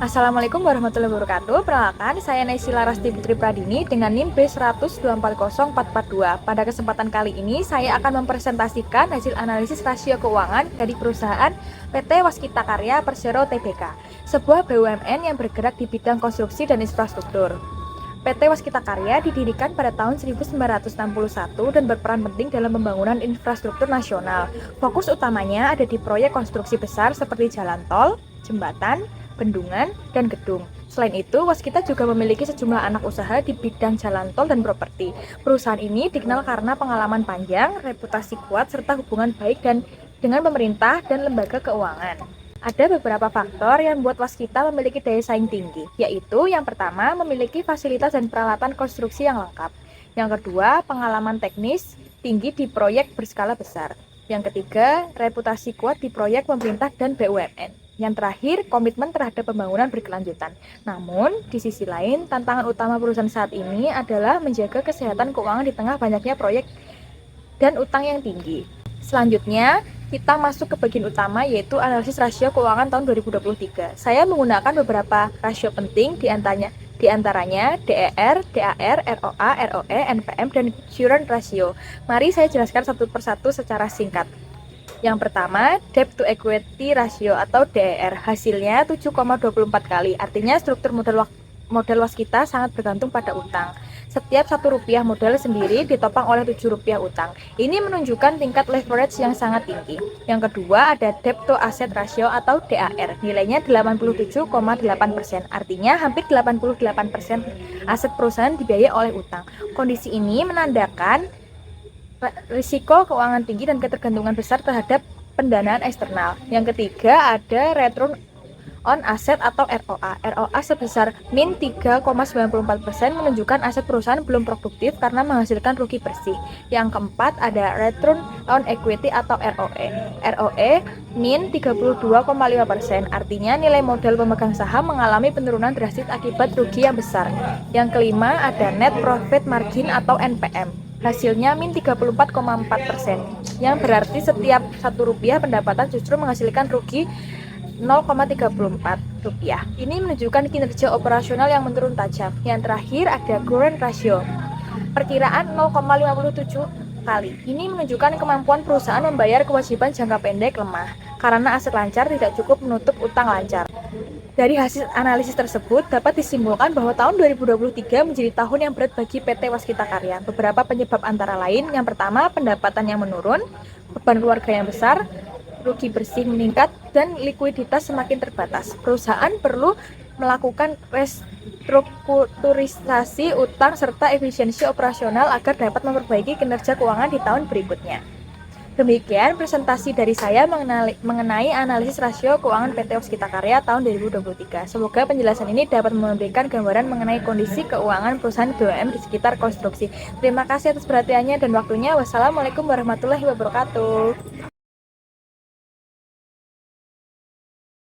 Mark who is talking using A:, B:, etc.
A: Assalamualaikum warahmatullahi wabarakatuh. Perkenalkan, saya Naysila Rasti Putri Pradini dengan NIM B1240442. Pada kesempatan kali ini, saya akan mempresentasikan hasil analisis rasio keuangan dari perusahaan PT Waskita Karya Persero Tbk, sebuah BUMN yang bergerak di bidang konstruksi dan infrastruktur. PT Waskita Karya didirikan pada tahun 1961 dan berperan penting dalam pembangunan infrastruktur nasional. Fokus utamanya ada di proyek konstruksi besar seperti jalan tol, jembatan, bendungan, dan gedung. Selain itu, Waskita juga memiliki sejumlah anak usaha di bidang jalan tol dan properti. Perusahaan ini dikenal karena pengalaman panjang, reputasi kuat, serta hubungan baik dengan pemerintah dan lembaga keuangan. Ada beberapa faktor yang membuat Waskita memiliki daya saing tinggi, yaitu yang pertama, memiliki fasilitas dan peralatan konstruksi yang lengkap. Yang kedua, pengalaman teknis tinggi di proyek berskala besar. Yang ketiga, reputasi kuat di proyek pemerintah dan BUMN. Yang terakhir, komitmen terhadap pembangunan berkelanjutan. Namun, di sisi lain, tantangan utama perusahaan saat ini adalah menjaga kesehatan keuangan di tengah banyaknya proyek dan utang yang tinggi. Selanjutnya, kita masuk ke bagian utama, yaitu analisis rasio keuangan tahun 2023. Saya menggunakan beberapa rasio penting, di antaranya DER, DAR, ROA, ROE, NPM, dan current ratio. Mari saya jelaskan satu persatu secara singkat. Yang pertama, debt to equity ratio atau DER. Hasilnya 7,24 kali. Artinya struktur modal Waskita sangat bergantung pada utang. Setiap Rp1 modal sendiri ditopang oleh Rp7 utang. Ini menunjukkan tingkat leverage yang sangat tinggi. Yang kedua ada debt to asset ratio atau DAR. Nilainya 87,8%. Artinya hampir 88% aset perusahaan dibiayai oleh utang. Kondisi ini menandakan risiko keuangan tinggi dan ketergantungan besar terhadap pendanaan eksternal. Yang ketiga ada return on asset atau ROA. ROA sebesar min 3,94% menunjukkan aset perusahaan belum produktif karena menghasilkan rugi bersih. Yang keempat ada return on equity atau ROE. ROE min 32,5%. Artinya nilai modal pemegang saham mengalami penurunan drastis akibat rugi yang besar. Yang kelima ada net profit margin atau NPM. Hasilnya min 34,4%, yang berarti setiap Rp1 pendapatan justru menghasilkan rugi Rp0,34. Ini menunjukkan kinerja operasional yang menurun tajam. Yang terakhir ada current ratio, perkiraan 0,57 kali. Ini menunjukkan kemampuan perusahaan membayar kewajiban jangka pendek lemah, karena aset lancar tidak cukup menutup utang lancar. Dari hasil analisis tersebut, dapat disimpulkan bahwa tahun 2023 menjadi tahun yang berat bagi PT Waskita Karya. Beberapa penyebab antara lain, yang pertama, pendapatan yang menurun, beban keluarga yang besar, rugi bersih meningkat, dan likuiditas semakin terbatas. Perusahaan perlu melakukan restrukturisasi utang serta efisiensi operasional agar dapat memperbaiki kinerja keuangan di tahun berikutnya. Demikian presentasi dari saya mengenai analisis rasio keuangan PT Waskita Karya tahun 2023. Semoga penjelasan ini dapat memberikan gambaran mengenai kondisi keuangan perusahaan BUMN di sekitar konstruksi. Terima kasih atas perhatiannya dan waktunya. Wassalamualaikum warahmatullahi wabarakatuh.